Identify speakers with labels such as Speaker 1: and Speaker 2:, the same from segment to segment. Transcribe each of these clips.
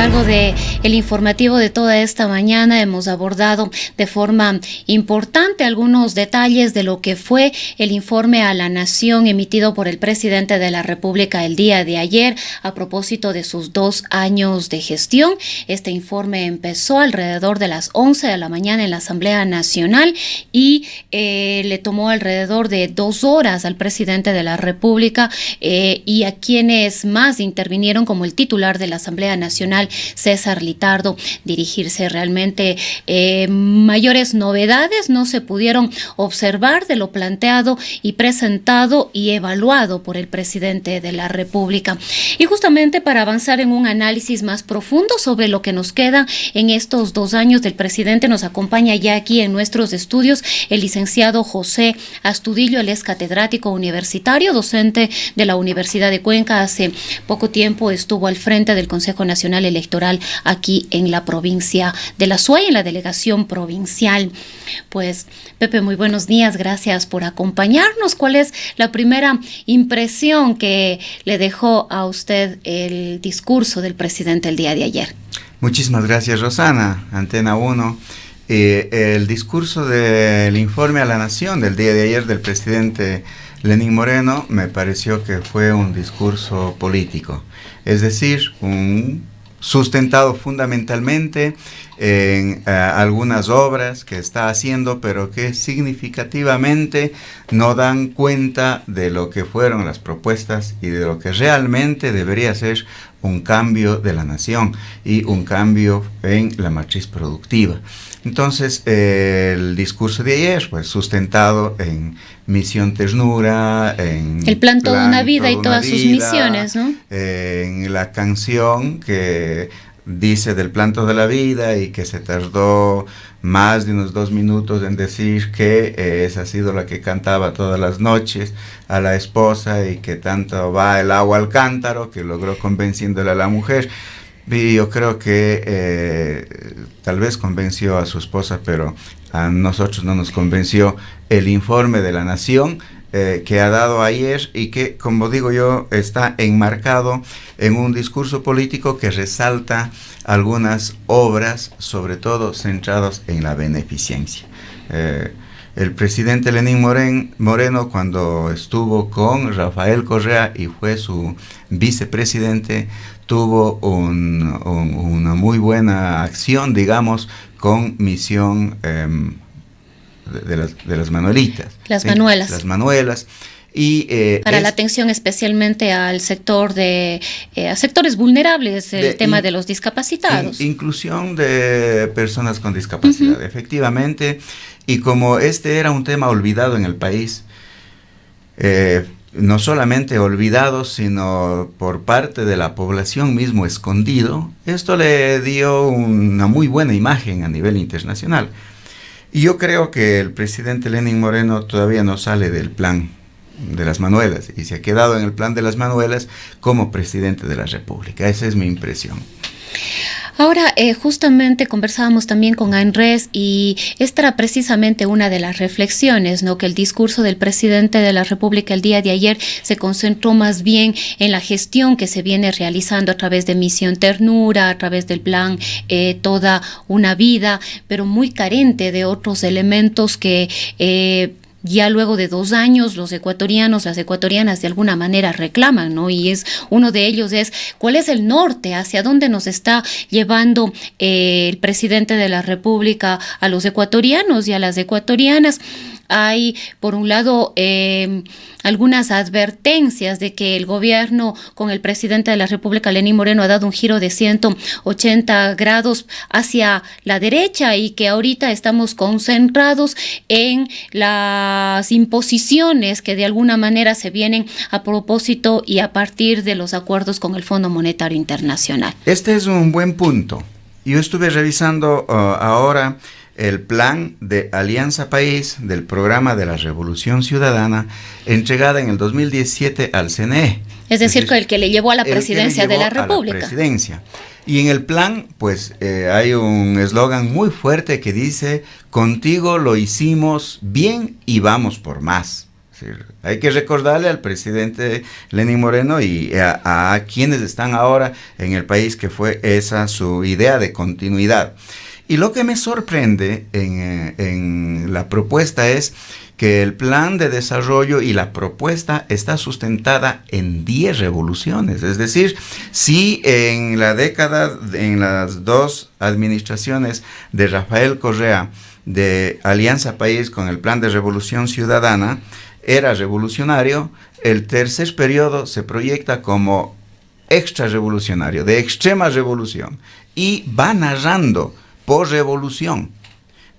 Speaker 1: largo de el informativo de toda esta mañana hemos abordado de forma importante algunos detalles de lo que fue el informe a la Nación emitido por el presidente de la República el día de ayer a propósito de sus 2 años de gestión. Este informe empezó alrededor de las 11 de la mañana en la Asamblea Nacional y le tomó alrededor de 2 horas al presidente de la República y a quienes más intervinieron como el titular de la Asamblea Nacional, César Litardo, dirigirse. Realmente mayores novedades no se pudieron observar de lo planteado y presentado y evaluado por el presidente de la República. Y justamente para avanzar en un análisis más profundo sobre lo que nos queda en estos 2 años del presidente, nos acompaña ya aquí en nuestros estudios el licenciado José Astudillo. Él es catedrático universitario, docente de la Universidad de Cuenca. Hace poco tiempo estuvo al frente del Consejo Nacional Electoral aquí en la provincia de la Suay, en la delegación provincial. Pues, Pepe, muy buenos días, gracias por acompañarnos. ¿Cuál es la primera impresión que le dejó a usted el discurso del presidente el día de ayer?
Speaker 2: Muchísimas gracias, Rosana. Antena 1. El discurso del informe a la Nación del día de ayer del presidente Lenín Moreno me pareció que fue un discurso político, es decir, sustentado fundamentalmente en algunas obras que está haciendo, pero que significativamente no dan cuenta de lo que fueron las propuestas y de lo que realmente debería ser un cambio de la nación y un cambio en la matriz productiva. Entonces, el discurso de ayer, pues, sustentado en Misión Ternura, en
Speaker 1: el plan Toda una Vida y todas sus misiones, ¿no?
Speaker 2: En la canción que dice del plan Toda la Vida y que se tardó más de unos 2 minutos en decir que esa ha sido la que cantaba todas las noches a la esposa y que tanto va el agua al cántaro, que logró convenciéndole a la mujer. Y yo creo que tal vez convenció a su esposa, pero a nosotros no nos convenció el informe de la Nación que ha dado ayer y que, como digo yo, está enmarcado en un discurso político que resalta algunas obras, sobre todo centradas en la beneficencia. El presidente Lenín Moreno, cuando estuvo con Rafael Correa y fue su vicepresidente, tuvo una muy buena acción, digamos, con Misión de las Manuelitas.
Speaker 1: Las
Speaker 2: ¿sí?
Speaker 1: Manuelas.
Speaker 2: Las Manuelas. Y,
Speaker 1: para la atención especialmente al sector a sectores vulnerables, el tema de los discapacitados.
Speaker 2: Inclusión de personas con discapacidad, efectivamente. Y como este era un tema olvidado en el país, no solamente olvidado, sino por parte de la población mismo escondido, esto le dio una muy buena imagen a nivel internacional. Y yo creo que el presidente Lenín Moreno todavía no sale del plan de las Manuelas y se ha quedado en el plan de las Manuelas como presidente de la República. Esa es mi impresión.
Speaker 1: Ahora, justamente conversábamos también con ANRES y esta era precisamente una de las reflexiones, ¿no? Que el discurso del presidente de la República el día de ayer se concentró más bien en la gestión que se viene realizando a través de Misión Ternura, a través del plan Toda una Vida, pero muy carente de otros elementos que ya luego de 2 años los ecuatorianos, las ecuatorianas de alguna manera reclaman, ¿no? Y uno de ellos es ¿cuál es el norte? ¿Hacia dónde nos está llevando el presidente de la República a los ecuatorianos y a las ecuatorianas? Hay, por un lado, algunas advertencias de que el gobierno con el presidente de la República, Lenín Moreno, ha dado un giro de 180 grados hacia la derecha y que ahorita estamos concentrados en las imposiciones que de alguna manera se vienen a propósito y a partir de los acuerdos con el Fondo Monetario Internacional.
Speaker 2: Este es un buen punto. Yo estuve revisando ahora el plan de Alianza País del programa de la Revolución Ciudadana entregada en el 2017 al CNE.
Speaker 1: Es decir, el que le llevó a la presidencia de la República.
Speaker 2: A la presidencia. Y en el plan, pues, hay un eslogan muy fuerte que dice: contigo lo hicimos bien y vamos por más. Hay que recordarle al presidente Lenín Moreno y a quienes están ahora en el país que fue esa su idea de continuidad. Y lo que me sorprende en la propuesta es que el plan de desarrollo y la propuesta está sustentada en 10 revoluciones. Es decir, si en la década, en las dos administraciones de Rafael Correa, de Alianza País con el plan de Revolución Ciudadana, era revolucionario, el tercer periodo se proyecta como extra revolucionario, de extrema revolución, y va narrando por revolución.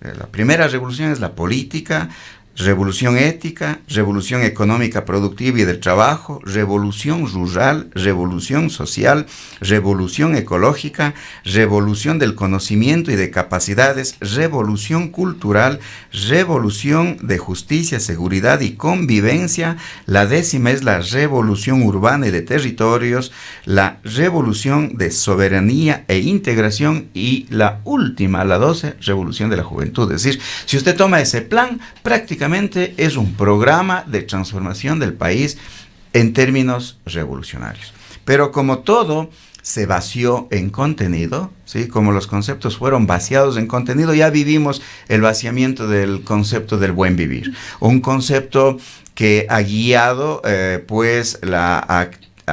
Speaker 2: La primera revolución es la política, revolución ética, revolución económica productiva y del trabajo, revolución rural, revolución social, revolución ecológica, revolución del conocimiento y de capacidades, revolución cultural, revolución de justicia, seguridad y convivencia. La 10ª es la revolución urbana y de territorios, la revolución de soberanía e integración y la última, la 12, revolución de la juventud. Es decir, si usted toma ese plan, prácticamente es un programa de transformación del país en términos revolucionarios. Pero como todo se vació en contenido, ¿sí? Como los conceptos fueron vaciados en contenido, ya vivimos el vaciamiento del concepto del buen vivir. Un concepto que ha guiado pues a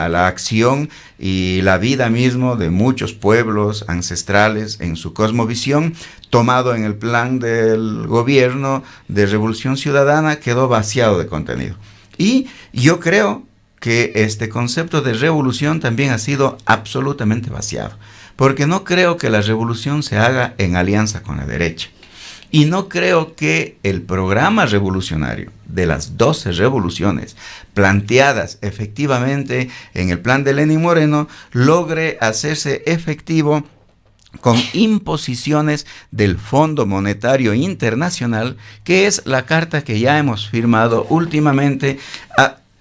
Speaker 2: la acción y la vida mismo de muchos pueblos ancestrales en su cosmovisión, tomado en el plan del gobierno de Revolución Ciudadana, quedó vaciado de contenido. Y yo creo que este concepto de revolución también ha sido absolutamente vaciado, porque no creo que la revolución se haga en alianza con la derecha. Y no creo que el programa revolucionario de las 12 revoluciones planteadas efectivamente en el plan de Lenín Moreno logre hacerse efectivo con imposiciones del Fondo Monetario Internacional, que es la carta que ya hemos firmado últimamente,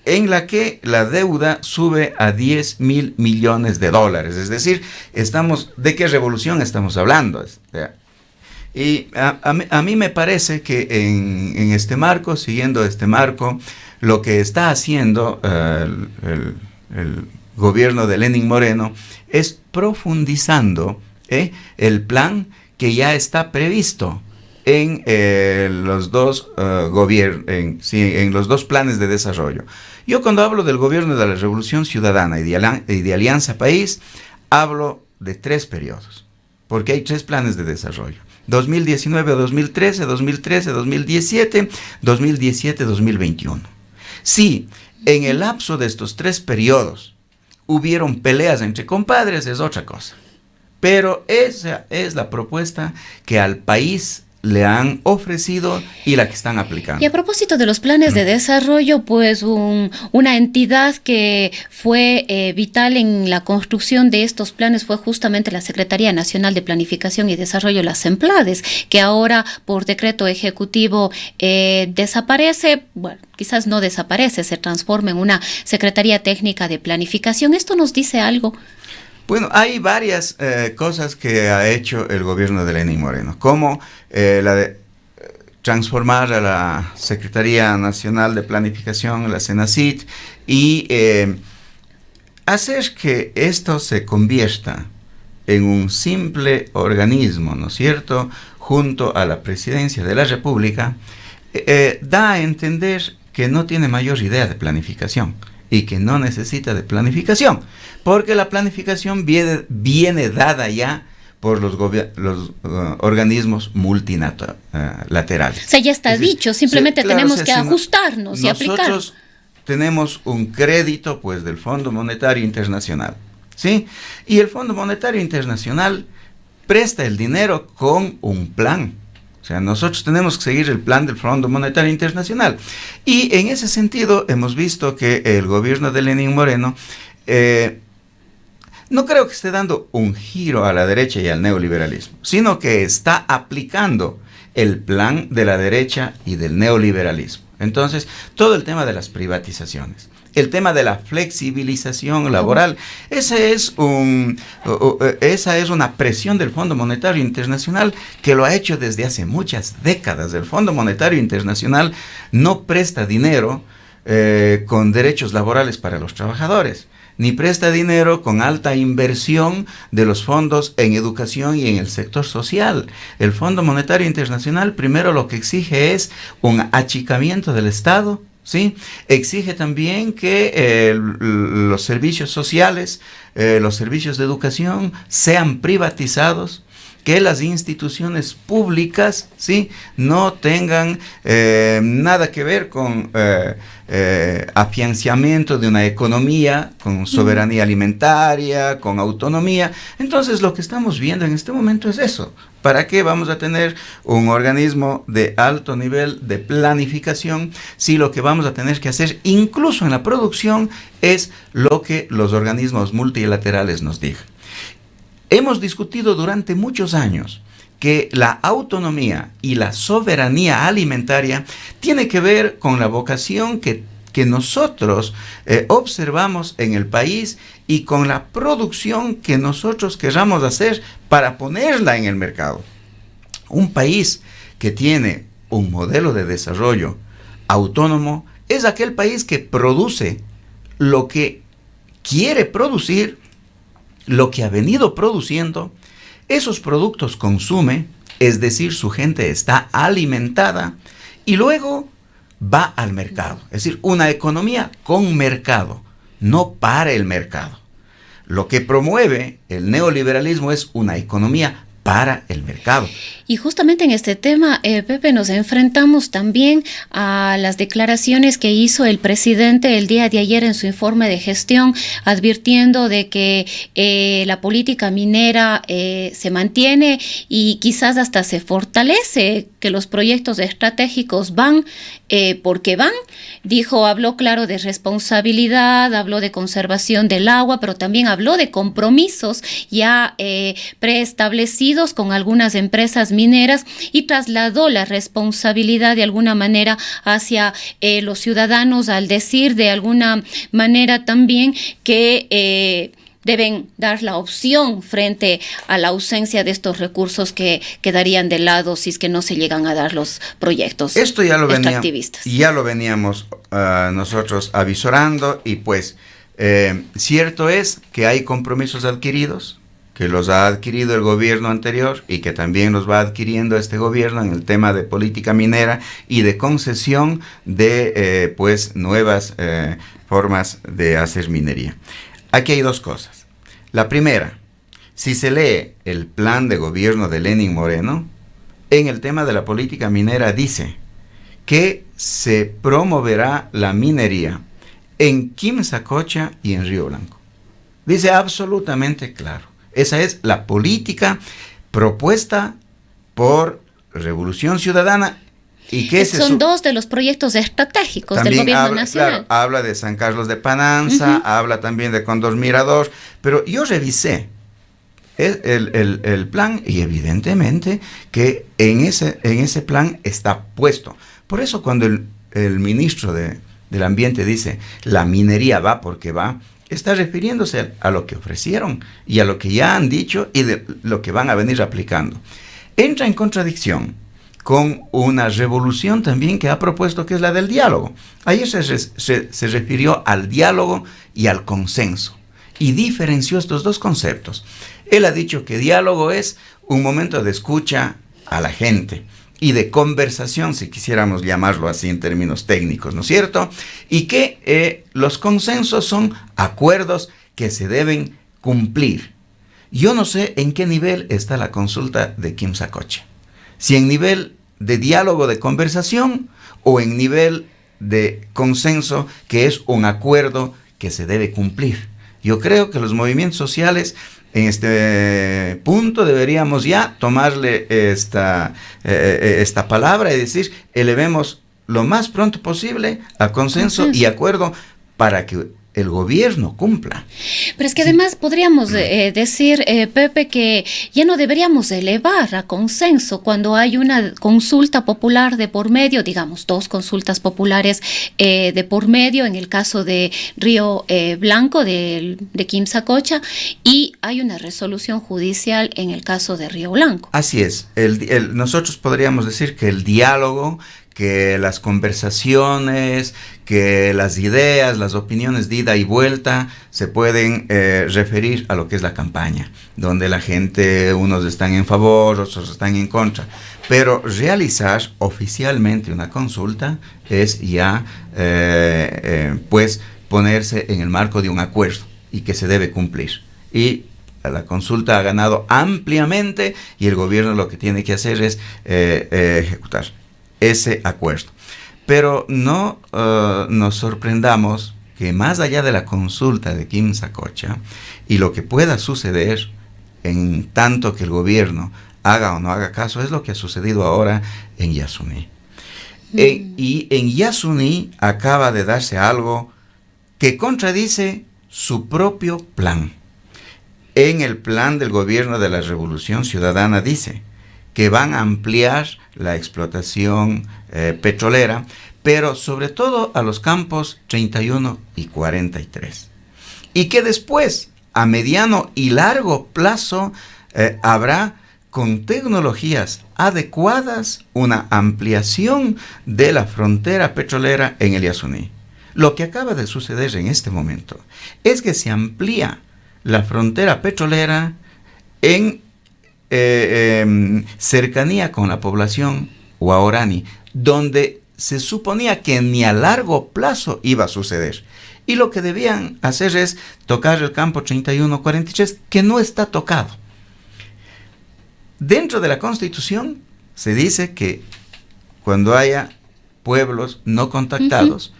Speaker 2: en la que la deuda sube a 10.000 millones de dólares. Es decir, ¿de qué revolución estamos hablando? Y a mí me parece que en este marco, siguiendo este marco, lo que está haciendo el gobierno de Lenín Moreno es profundizando el plan que ya está previsto en los dos en los dos planes de desarrollo. Yo cuando hablo del gobierno de la Revolución Ciudadana y de Alianza País, hablo de 3 periodos, porque hay 3 planes de desarrollo. 2019 a 2013, 2013 a 2017, 2017 a 2021. Si en el lapso de estos 3 periodos hubieron peleas entre compadres, es otra cosa. Pero esa es la propuesta que al país le han ofrecido y la que están aplicando.
Speaker 1: Y a propósito de los planes de desarrollo, pues una entidad que fue vital en la construcción de estos planes fue justamente la Secretaría Nacional de Planificación y Desarrollo, la SEMPLADES, que ahora por decreto ejecutivo desaparece, bueno, quizás no desaparece, se transforma en una Secretaría Técnica de Planificación. ¿Esto nos dice algo?
Speaker 2: Bueno, hay varias cosas que ha hecho el gobierno de Lenín Moreno, como la de transformar a la Secretaría Nacional de Planificación, la CENACIT, y hacer que esto se convierta en un simple organismo, ¿no es cierto?, junto a la Presidencia de la República, da a entender que no tiene mayor idea de planificación y que no necesita de planificación, porque la planificación viene dada ya por los organismos multilaterales.
Speaker 1: O sea, ya está dicho, simplemente tenemos que ajustarnos y aplicar.
Speaker 2: Nosotros tenemos un crédito pues del Fondo Monetario Internacional, ¿sí? Y el Fondo Monetario Internacional presta el dinero con un plan. O sea, nosotros tenemos que seguir el plan del Fondo Monetario Internacional. Y en ese sentido hemos visto que el gobierno de Lenín Moreno no creo que esté dando un giro a la derecha y al neoliberalismo, sino que está aplicando el plan de la derecha y del neoliberalismo. Entonces, todo el tema de las privatizaciones, el tema de la flexibilización laboral, esa es una presión del Fondo Monetario Internacional que lo ha hecho desde hace muchas décadas. El Fondo Monetario Internacional no presta dinero con derechos laborales para los trabajadores, ni presta dinero con alta inversión de los fondos en educación y en el sector social. El Fondo Monetario Internacional primero lo que exige es un achicamiento del Estado, ¿sí? Exige también que los servicios sociales, los servicios de educación sean privatizados, que las instituciones públicas, ¿sí?, no tengan nada que ver con afianzamiento de una economía, con soberanía alimentaria, con autonomía. Entonces lo que estamos viendo en este momento es eso. ¿Para qué vamos a tener un organismo de alto nivel de planificación si lo que vamos a tener que hacer, incluso en la producción, es lo que los organismos multilaterales nos digan? Hemos discutido durante muchos años que la autonomía y la soberanía alimentaria tiene que ver con la vocación que nosotros observamos en el país y con la producción que nosotros queramos hacer para ponerla en el mercado. Un país que tiene un modelo de desarrollo autónomo es aquel país que produce lo que quiere producir, lo que ha venido produciendo, esos productos consume, es decir, su gente está alimentada y luego va al mercado. Es decir, una economía con mercado, no para el mercado. Lo que promueve el neoliberalismo es una economía para el mercado.
Speaker 1: Y justamente en este tema, Pepe, nos enfrentamos también a las declaraciones que hizo el presidente el día de ayer en su informe de gestión, advirtiendo de que la política minera se mantiene y quizás hasta se fortalece, que los proyectos estratégicos van porque van. Habló claro de responsabilidad, habló de conservación del agua, pero también habló de compromisos ya preestablecidos con algunas empresas mineras y trasladó la responsabilidad de alguna manera hacia los ciudadanos, al decir de alguna manera también que deben dar la opción frente a la ausencia de estos recursos que quedarían de lado si es que no se llegan a dar los proyectos.
Speaker 2: Esto ya lo veníamos nosotros avisorando y pues cierto es que hay compromisos adquiridos, que los ha adquirido el gobierno anterior y que también los va adquiriendo este gobierno en el tema de política minera y de concesión de pues nuevas formas de hacer minería. Aquí hay dos cosas. La primera, si se lee el plan de gobierno de Lenín Moreno, en el tema de la política minera dice que se promoverá la minería en Quimsacocha y en Río Blanco. Dice absolutamente claro. Esa es la política propuesta por Revolución Ciudadana. ¿Y qué
Speaker 1: son dos de los proyectos estratégicos del gobierno nacional?
Speaker 2: Claro, habla de San Carlos de Pananza, habla también de Cóndor Mirador, pero yo revisé el plan y evidentemente que en ese plan está puesto. Por eso cuando el ministro del Ambiente dice la minería va porque va, está refiriéndose a lo que ofrecieron y a lo que ya han dicho y de lo que van a venir aplicando. Entra en contradicción con una revolución también que ha propuesto, que es la del diálogo. Ayer se refirió al diálogo y al consenso y diferenció estos dos conceptos. Él ha dicho que diálogo es un momento de escucha a la gente y de conversación, si quisiéramos llamarlo así en términos técnicos, ¿no es cierto? Y que los consensos son acuerdos que se deben cumplir. Yo no sé en qué nivel está la consulta de Quimsacocha. Si en nivel de diálogo, de conversación, o en nivel de consenso, que es un acuerdo que se debe cumplir. Yo creo que los movimientos sociales en este punto deberíamos ya tomarle esta palabra y decir, elevemos lo más pronto posible a consenso y acuerdo para que el gobierno cumpla.
Speaker 1: Pero es que además podríamos decir, Pepe, que ya no deberíamos elevar a consenso cuando hay una consulta popular de por medio, digamos, dos consultas populares de por medio, en el caso de Río Blanco, de Quimsacocha, y hay una resolución judicial en el caso de Río Blanco.
Speaker 2: Así es. Nosotros podríamos decir que el diálogo que las conversaciones, que las ideas, las opiniones de ida y vuelta se pueden referir a lo que es la campaña, donde la gente, unos están en favor, otros están en contra. Pero realizar oficialmente una consulta es ya, pues, ponerse en el marco de un acuerdo y que se debe cumplir. Y la consulta ha ganado ampliamente y el gobierno lo que tiene que hacer es ejecutar ese acuerdo. Pero no nos sorprendamos que más allá de la consulta de Quim Sacocha y lo que pueda suceder en tanto que el gobierno haga o no haga caso, es lo que ha sucedido ahora en Yasuní. Y en Yasuní acaba de darse algo que contradice su propio plan. En el plan del gobierno de la Revolución Ciudadana dice que van a ampliar la explotación petrolera, pero sobre todo a los campos 31 y 43. Y que después, a mediano y largo plazo, habrá con tecnologías adecuadas una ampliación de la frontera petrolera en el Yasuní. Lo que acaba de suceder en este momento es que se amplía la frontera petrolera en cercanía con la población Huaorani, donde se suponía que ni a largo plazo iba a suceder. Y lo que debían hacer es tocar el campo 31-43, que no está tocado. Dentro de la Constitución se dice que cuando haya pueblos no contactados,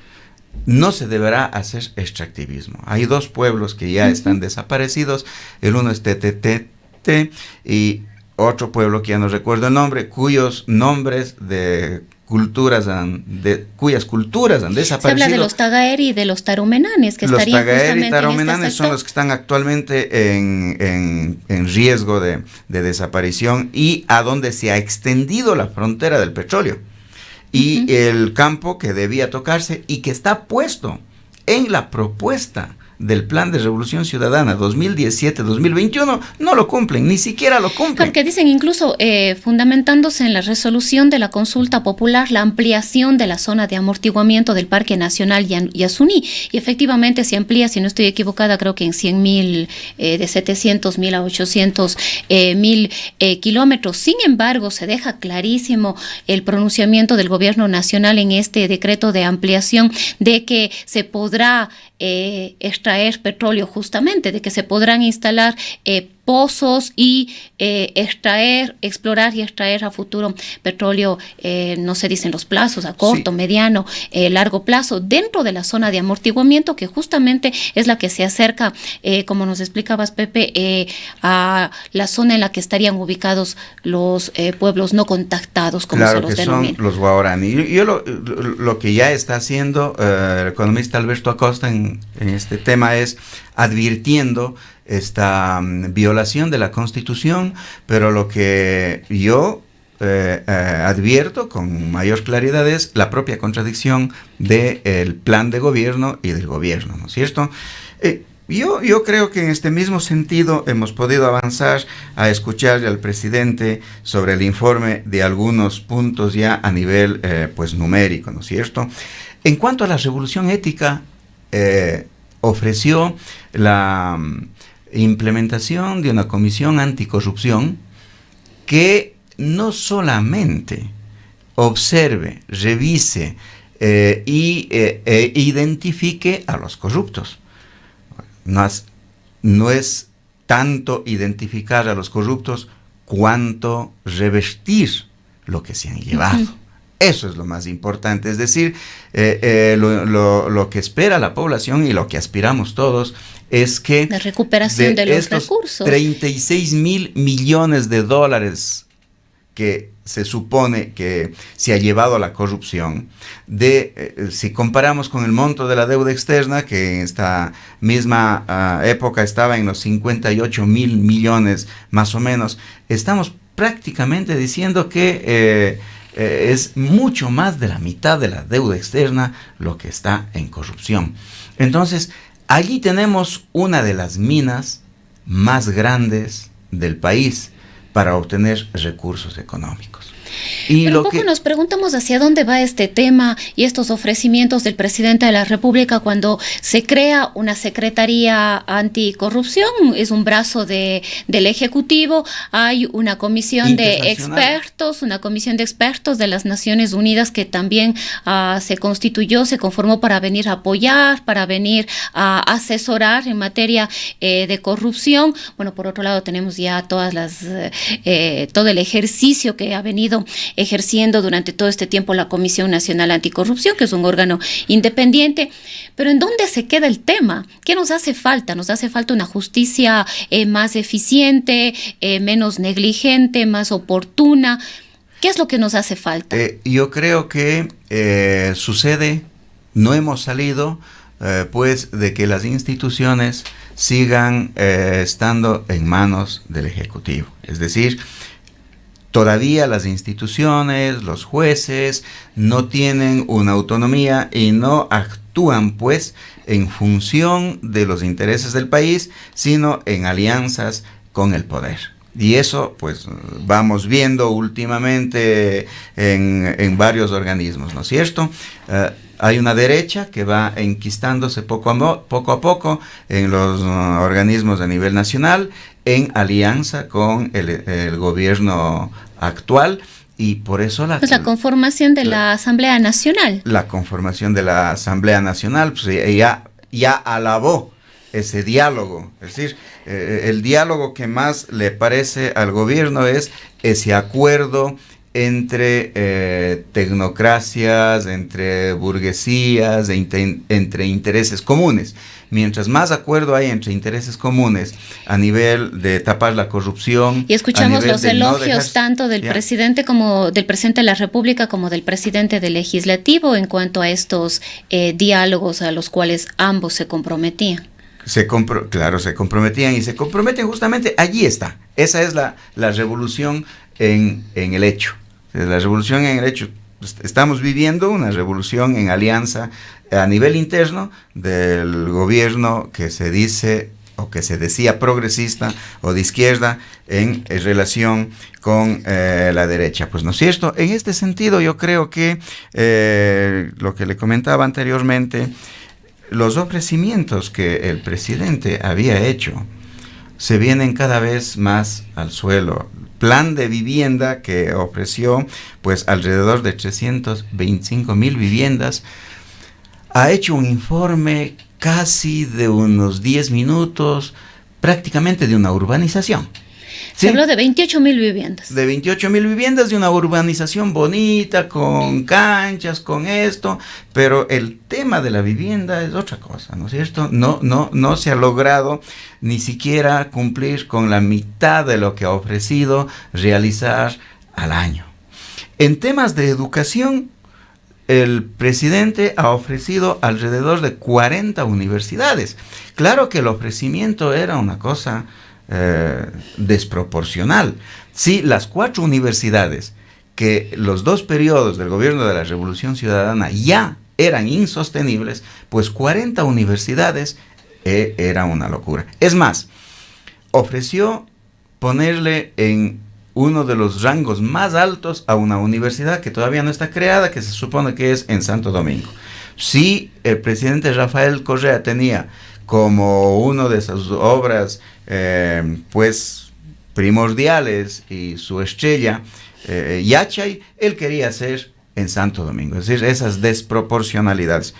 Speaker 2: no se deberá hacer extractivismo. Hay dos pueblos que ya están desaparecidos. El uno es TTT y otro pueblo que ya no recuerdo el nombre, cuyos nombres de cuyas culturas han desaparecido.
Speaker 1: Se habla de los Tagaeri y de los Tarumenanes, que
Speaker 2: los
Speaker 1: estarían
Speaker 2: Tagaeri y
Speaker 1: justamente
Speaker 2: Tarumenanes
Speaker 1: en este
Speaker 2: son los que están actualmente en riesgo de desaparición y a donde se ha extendido la frontera del petróleo. Y el campo que debía tocarse y que está puesto en la propuesta del Plan de Revolución Ciudadana 2017-2021, no lo cumplen, ni siquiera lo cumplen.
Speaker 1: Porque dicen incluso, fundamentándose en la resolución de la consulta popular, la ampliación de la zona de amortiguamiento del Parque Nacional Yasuní, y efectivamente se amplía, si no estoy equivocada, creo que en 100.000, de 700.000 a 800.000 kilómetros. Sin embargo, se deja clarísimo el pronunciamiento del gobierno nacional en este decreto de ampliación de que se podrá extraer petróleo, justamente, de que se podrán instalar pozos y explorar y extraer a futuro petróleo, no se dicen los plazos, a corto, mediano, largo plazo, dentro de la zona de amortiguamiento, que justamente es la que se acerca, como nos explicabas, Pepe, a la zona en la que estarían ubicados los pueblos no contactados, como se los denomina.
Speaker 2: Claro que son los Huaorani. Yo lo que ya está haciendo el economista Alberto Acosta en este tema es advirtiendo esta violación de la Constitución, pero lo que yo advierto con mayor claridad es la propia contradicción del plan de gobierno y del gobierno, ¿no es cierto? Yo creo que en este mismo sentido hemos podido avanzar a escuchar al presidente sobre el informe de algunos puntos ya a nivel pues numérico, ¿no es cierto? En cuanto a la revolución ética, ofreció la implementación de una comisión anticorrupción que no solamente observe, revise identifique a los corruptos. No es tanto identificar a los corruptos cuanto revertir lo que se han llevado. Eso es lo más importante, es decir, lo que espera la población y lo que aspiramos todos es que
Speaker 1: la recuperación de los recursos.
Speaker 2: 36.000 millones de dólares que se supone que se ha llevado la corrupción, si comparamos con el monto de la deuda externa, que en esta misma época estaba en los 58.000 millones más o menos, estamos prácticamente diciendo que es mucho más de la mitad de la deuda externa lo que está en corrupción. Entonces, allí tenemos una de las minas más grandes del país para obtener recursos económicos.
Speaker 1: Y pero un poco nos preguntamos hacia dónde va este tema y estos ofrecimientos del presidente de la República cuando se crea una Secretaría Anticorrupción, es un brazo del Ejecutivo, hay una comisión de expertos, de las Naciones Unidas que también se constituyó, se conformó para venir a apoyar, para venir a asesorar en materia de corrupción. Bueno, por otro lado tenemos ya todo el ejercicio que ha venido ejerciendo durante todo este tiempo la Comisión Nacional Anticorrupción, que es un órgano independiente. Pero ¿en dónde se queda el tema? ¿Qué nos hace falta? Nos hace falta una justicia más eficiente, menos negligente, más oportuna. ¿Qué es lo que nos hace falta?
Speaker 2: Yo creo que sucede, no hemos salido pues de que las instituciones sigan estando en manos del Ejecutivo. Es decir, todavía las instituciones, los jueces, no tienen una autonomía y no actúan pues en función de los intereses del país, sino en alianzas con el poder. Y eso pues vamos viendo últimamente en varios organismos, ¿no es cierto? Hay una derecha que va enquistándose poco a poco en los organismos a nivel nacional, en alianza con el gobierno actual, y por eso la
Speaker 1: conformación de la Asamblea Nacional.
Speaker 2: La conformación de la Asamblea Nacional, pues ya alabó ese diálogo, es decir, el diálogo que más le parece al gobierno es ese acuerdo entre tecnocracias, entre burguesías, entre intereses comunes. Mientras más acuerdo hay entre intereses comunes a nivel de tapar la corrupción.
Speaker 1: Y escuchamos los elogios tanto del presidente como del presidente de la República como del presidente del Legislativo en cuanto a estos diálogos a los cuales ambos se comprometían.
Speaker 2: Claro, se comprometían y se comprometen justamente, allí está. Esa es la revolución en el hecho. La revolución en el hecho. Estamos viviendo una revolución en alianza a nivel interno del gobierno que se dice o que se decía progresista o de izquierda en relación con la derecha. Pues no es cierto. En este sentido yo creo que lo que le comentaba anteriormente, los ofrecimientos que el presidente había hecho se vienen cada vez más al suelo. Plan de vivienda que ofreció pues alrededor de 325,000 viviendas, ha hecho un informe casi de unos 10 minutos, prácticamente de una urbanización.
Speaker 1: ¿Sí? Se habló de 28,000 viviendas.
Speaker 2: De 28,000 viviendas, de una urbanización bonita, con canchas, con esto, pero el tema de la vivienda es otra cosa, ¿no es cierto? No se ha logrado ni siquiera cumplir con la mitad de lo que ha ofrecido realizar al año. En temas de educación, el presidente ha ofrecido alrededor de 40 universidades. Claro que el ofrecimiento era una cosa desproporcional. Sí, las 4 universidades que los 2 periodos del gobierno de la Revolución Ciudadana ya eran insostenibles, pues 40 universidades era una locura. Es más, ofreció ponerle en uno de los rangos más altos a una universidad que todavía no está creada, que se supone que es en Santo Domingo. Sí, el presidente Rafael Correa tenía como una de sus obras pues primordiales y su estrella Yachay, él quería hacer en Santo Domingo, es decir, esas desproporcionalidades.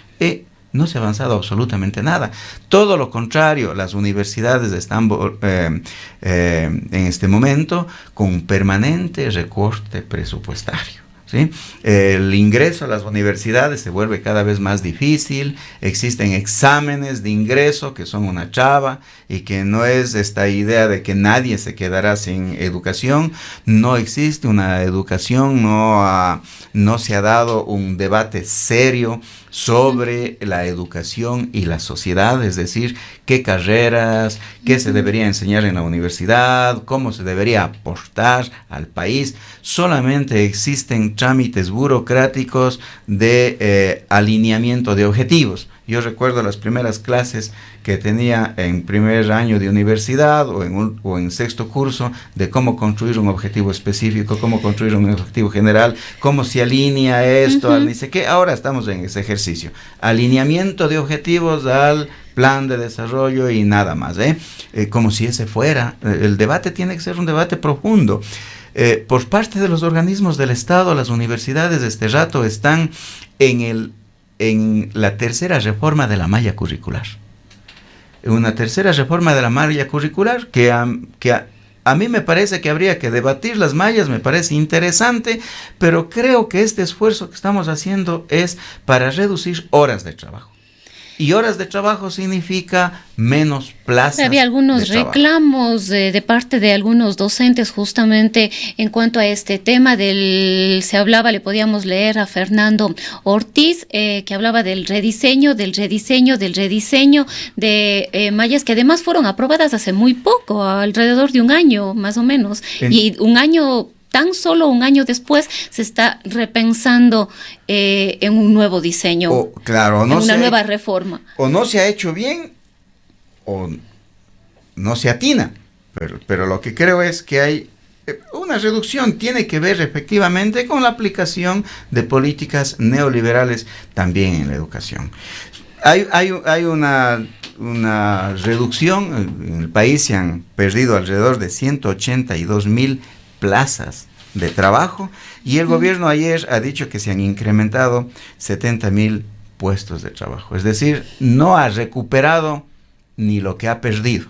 Speaker 2: No se ha avanzado absolutamente nada. Todo lo contrario, las universidades están en este momento con un permanente recorte presupuestario. ¿Sí? El ingreso a las universidades se vuelve cada vez más difícil, existen exámenes de ingreso que son una traba y que no es esta idea de que nadie se quedará sin educación, no existe una educación, no se ha dado un debate serio sobre la educación y la sociedad, es decir, qué carreras, qué se debería enseñar en la universidad, cómo se debería aportar al país. Solamente existen trámites burocráticos de alineamiento de objetivos. Yo recuerdo las primeras clases que tenía en primer año de universidad o en sexto curso de cómo construir un objetivo específico, cómo construir un objetivo general, cómo se alinea esto, al ni sé qué. Ahora estamos en ese ejercicio. Alineamiento de objetivos al plan de desarrollo y nada más, como si ese fuera. El debate tiene que ser un debate profundo. Por parte de los organismos del Estado, las universidades de este rato están en la tercera reforma de la malla curricular. Una tercera reforma de la malla curricular que a mí me parece que habría que debatir las mallas, me parece interesante, pero creo que este esfuerzo que estamos haciendo es para reducir horas de trabajo. Y horas de trabajo significa menos plazas.
Speaker 1: Había algunos reclamos de parte de algunos docentes justamente en cuanto a este tema se hablaba, le podíamos leer a Fernando Ortiz, que hablaba del rediseño de mallas que además fueron aprobadas hace muy poco, alrededor de un año más o menos, y tan solo un año después se está repensando en un nuevo diseño, en una nueva reforma.
Speaker 2: O no se ha hecho bien, o no se atina, pero lo que creo es que hay una reducción, tiene que ver efectivamente con la aplicación de políticas neoliberales también en la educación. Hay una reducción, en el país se han perdido alrededor de 182,000 plazas de trabajo y el gobierno ayer ha dicho que se han incrementado 70,000 puestos de trabajo. Es decir, no ha recuperado ni lo que ha perdido.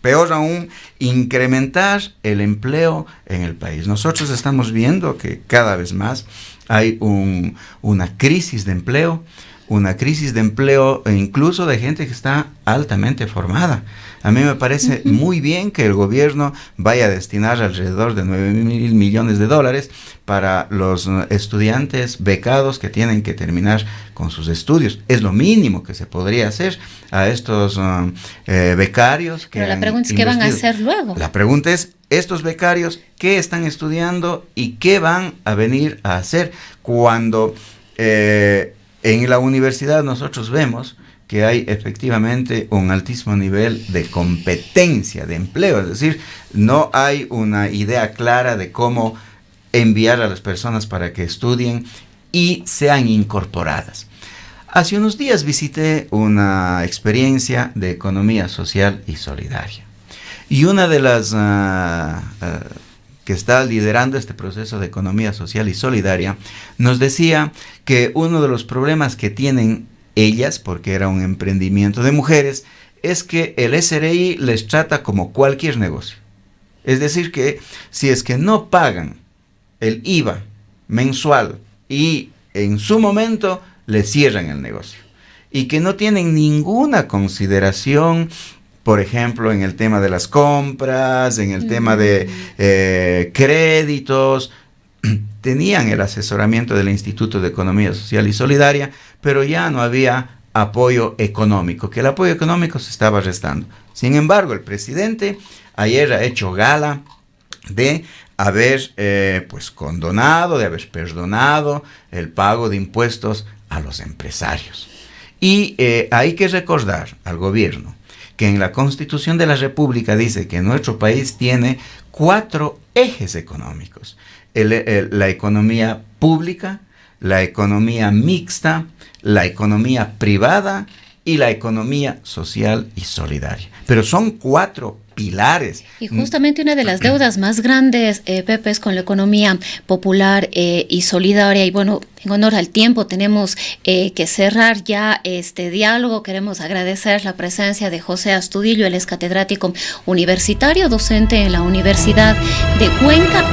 Speaker 2: Peor aún, incrementar el empleo en el país. Nosotros estamos viendo que cada vez más hay una crisis de empleo e incluso de gente que está altamente formada. A mí me parece muy bien que el gobierno vaya a destinar alrededor de 9,000 millones de dólares para los estudiantes becados que tienen que terminar con sus estudios. Es lo mínimo que se podría hacer a estos becarios.
Speaker 1: Pero la pregunta es, ¿qué van a hacer luego?
Speaker 2: La pregunta es, estos becarios, ¿qué están estudiando y qué van a venir a hacer cuando en la universidad nosotros vemos que hay efectivamente un altísimo nivel de competencia de empleo? Es decir, no hay una idea clara de cómo enviar a las personas para que estudien y sean incorporadas. Hace unos días visité una experiencia de economía social y solidaria. Y una de las que está liderando este proceso de economía social y solidaria nos decía que uno de los problemas que tienen ellas, porque era un emprendimiento de mujeres, es que el SRI les trata como cualquier negocio. Es decir, que si es que no pagan el IVA mensual y en su momento les cierran el negocio, y que no tienen ninguna consideración, por ejemplo, en el tema de las compras, en el tema de créditos. Tenían el asesoramiento del Instituto de Economía Social y Solidaria, pero ya no había apoyo económico, que el apoyo económico se estaba restando. Sin embargo, el presidente ayer ha hecho gala de haber condonado, de haber perdonado el pago de impuestos a los empresarios. Y hay que recordar al gobierno que en la Constitución de la República dice que nuestro país tiene 4 ejes económicos. La economía pública, la economía mixta, la economía privada y la economía social y solidaria. Pero son 4 pilares.
Speaker 1: Y justamente una de las deudas más grandes, Pepe, es con la economía popular y solidaria. Y bueno, en honor al tiempo tenemos que cerrar ya este diálogo. Queremos agradecer la presencia de José Astudillo, él es catedrático universitario, docente en la Universidad de Cuenca.